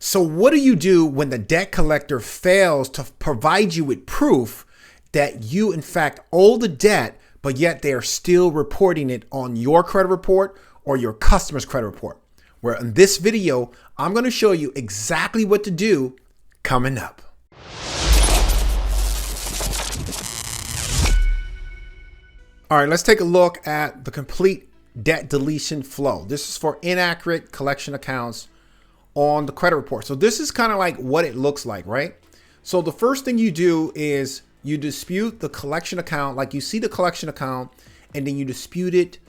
So what do you do when the debt collector fails to provide you with proof that you in fact owe the debt, but yet they are still reporting it on your credit report or your customer's credit report? Where in this video, I'm going to show you exactly what to do coming up. All right, let's take a look at the complete debt deletion flow. This is for inaccurate collection accounts on the credit report. So this is kind of like what it looks like, right? So the first thing you do is you dispute the collection account, like you see the collection account, and then you dispute it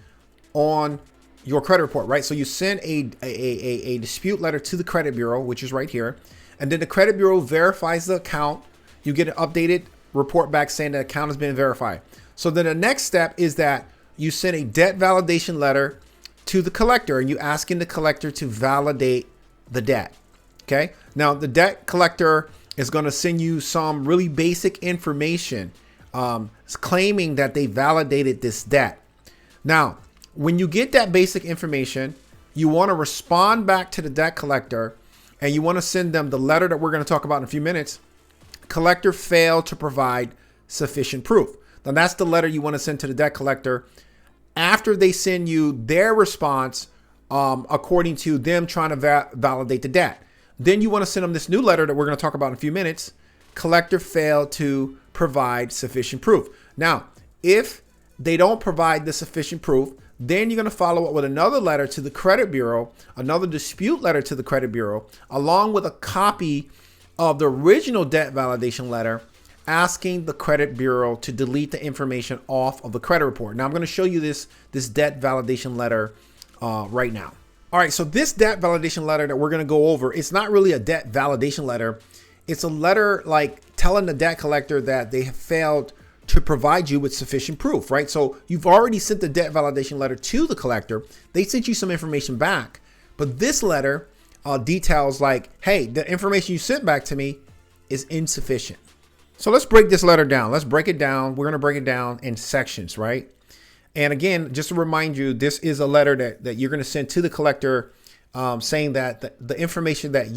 on your credit report, right? So you send a dispute letter to the credit bureau, which is right here. And then the credit bureau verifies the account. You get an updated report back saying the account has been verified. So then the next step is that you send a debt validation letter to the collector and you asking the collector to validate the debt. Okay. Now the debt collector is going to send you some really basic information, claiming that they validated this debt. Now, when you get that basic information, you want to respond back to the debt collector and you want to send them the letter that we're going to talk about in a few minutes. Collector failed to provide sufficient proof. Now that's the letter you want to send to the debt collector after they send you their response, according to them trying to validate the debt. Then you want to send them this new letter that we're going to talk about in a few minutes. Collector failed to provide sufficient proof. Now, if they don't provide the sufficient proof, then you're going to follow up with another letter to the credit bureau, another dispute letter to the credit bureau, along with a copy of the original debt validation letter, asking the credit bureau to delete the information off of the credit report. Now I'm going to show you this debt validation letter right now. All right, so this debt validation letter that we're going to go over, it's not really a debt validation letter. It's a letter like telling the debt collector that they have failed to provide you with sufficient proof, right? So you've already sent the debt validation letter to the collector. They sent you some information back, but this letter details like, hey, the information you sent back to me is insufficient. So let's break this letter down. Let's break it down. We're going to break it down in sections, right? And again, just to remind you, this is a letter that you're going to send to the collector, saying that the information that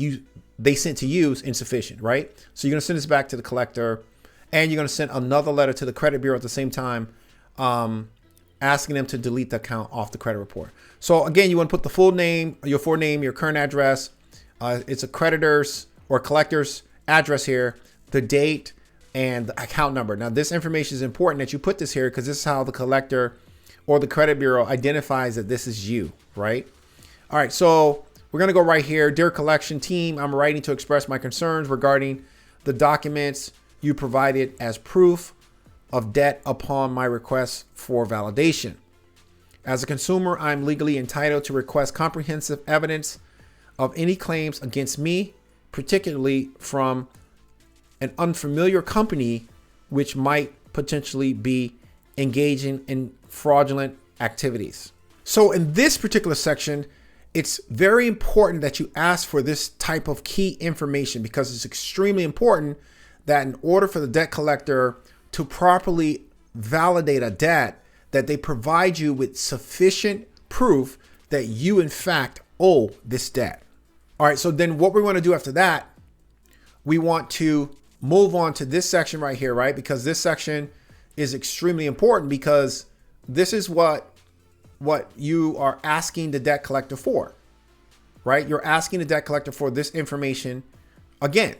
they sent to you is insufficient, right? So you're going to send this back to the collector, and you're going to send another letter to the credit bureau at the same time, asking them to delete the account off the credit report. So again, you want to put the full name, your current address. It's a creditor's or collector's address here, the date, and the account number. Now, this information is important that you put this here because this is how the collector or the credit bureau identifies that this is you, right? All right, so we're going to go right here. Dear collection team, I'm writing to express my concerns regarding the documents you provided as proof of debt upon my request for validation. As a consumer, I'm legally entitled to request comprehensive evidence of any claims against me, particularly from an unfamiliar company which might potentially be engaging in fraudulent activities. So in this particular section, it's very important that you ask for this type of key information because it's extremely important that in order for the debt collector to properly validate a debt, that they provide you with sufficient proof that you in fact owe this debt. All right, so then what we want to do after that, we want to move on to this section right here, right? Because this section is extremely important because this is what you are asking the debt collector for, right? You're asking the debt collector for this information again.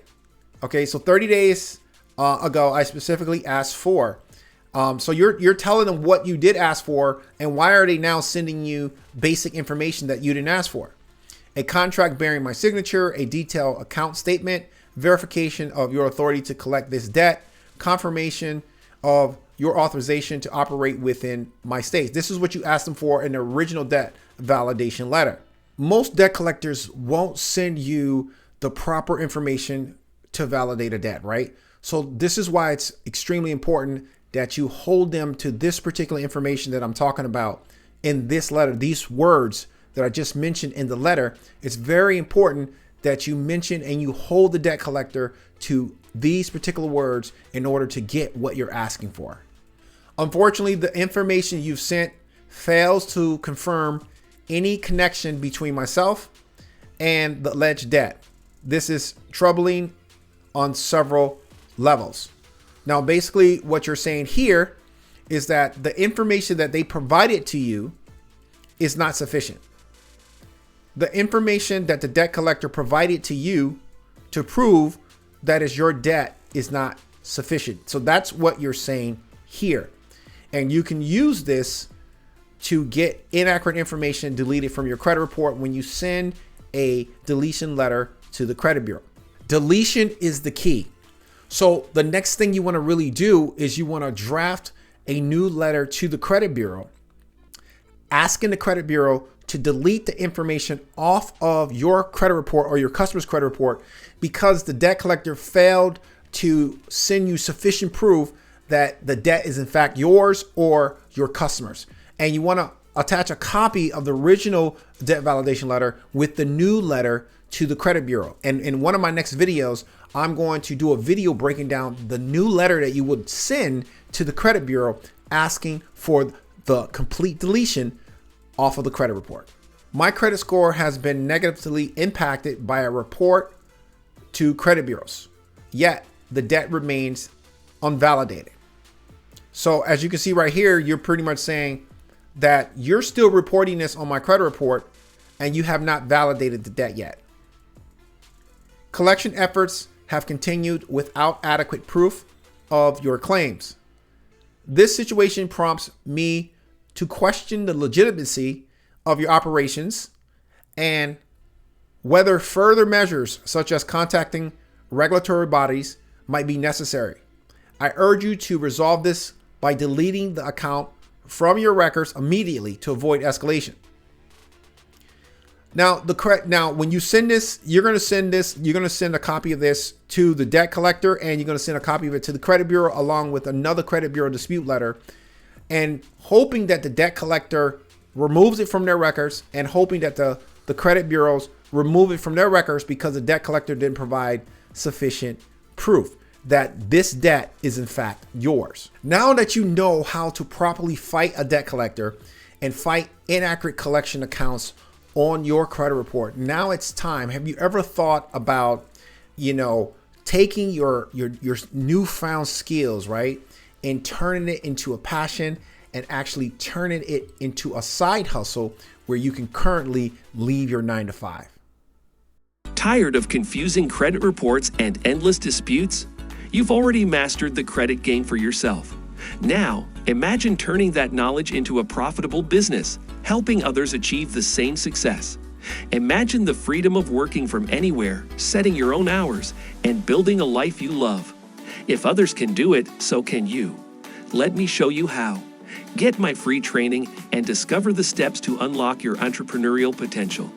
Okay, so 30 days ago, I specifically asked for. So you're telling them what you did ask for and why are they now sending you basic information that you didn't ask for? A contract bearing my signature, a detailed account statement, verification of your authority to collect this debt, confirmation of your authorization to operate within my states. This is what you asked them for in the original debt validation letter. Most debt collectors won't send you the proper information to validate a debt, right? So this is why it's extremely important that you hold them to this particular information that I'm talking about in this letter. These words that I just mentioned in the letter, it's very important that you mention and you hold the debt collector to these particular words in order to get what you're asking for. Unfortunately, the information you've sent fails to confirm any connection between myself and the alleged debt. this is troubling on several levels. Now, basically what you're saying here is that the information that they provided to you is not sufficient. The information that the debt collector provided to you to prove that is your debt is not sufficient. So that's what you're saying here. And you can use this to get inaccurate information deleted from your credit report when you send a deletion letter to the credit bureau. Deletion is the key. So the next thing you want to really do is you want to draft a new letter to the credit bureau, asking the credit bureau to delete the information off of your credit report or your customer's credit report because the debt collector failed to send you sufficient proof that the debt is in fact yours or your customer's. And you want to attach a copy of the original debt validation letter with the new letter to the credit bureau. And in one of my next videos, I'm going to do a video breaking down the new letter that you would send to the credit bureau asking for the complete deletion off of the credit report. My credit score has been negatively impacted by a report to credit bureaus, yet the debt remains unvalidated. So as you can see right here, you're pretty much saying that you're still reporting this on my credit report and you have not validated the debt yet. Collection efforts have continued without adequate proof of your claims. This situation prompts me to question the legitimacy of your operations and whether further measures such as contacting regulatory bodies might be necessary. I urge you to resolve this by deleting the account from your records immediately to avoid escalation. Now, when you send this, you're going to send a copy of this to the debt collector, and you're going to send a copy of it to the credit bureau along with another credit bureau dispute letter, and hoping that the debt collector removes it from their records and hoping that the credit bureaus remove it from their records because the debt collector didn't provide sufficient proof that this debt is in fact yours. Now that you know how to properly fight a debt collector and fight inaccurate collection accounts on your credit report, now it's time. Have you ever thought about, taking your newfound skills, right, and turning it into a passion and actually turning it into a side hustle where you can currently leave your 9-to-5? Tired of confusing credit reports and endless disputes? You've already mastered the credit game for yourself. Now, imagine turning that knowledge into a profitable business, helping others achieve the same success. Imagine the freedom of working from anywhere, setting your own hours, and building a life you love. If others can do it, so can you. Let me show you how. Get my free training and discover the steps to unlock your entrepreneurial potential.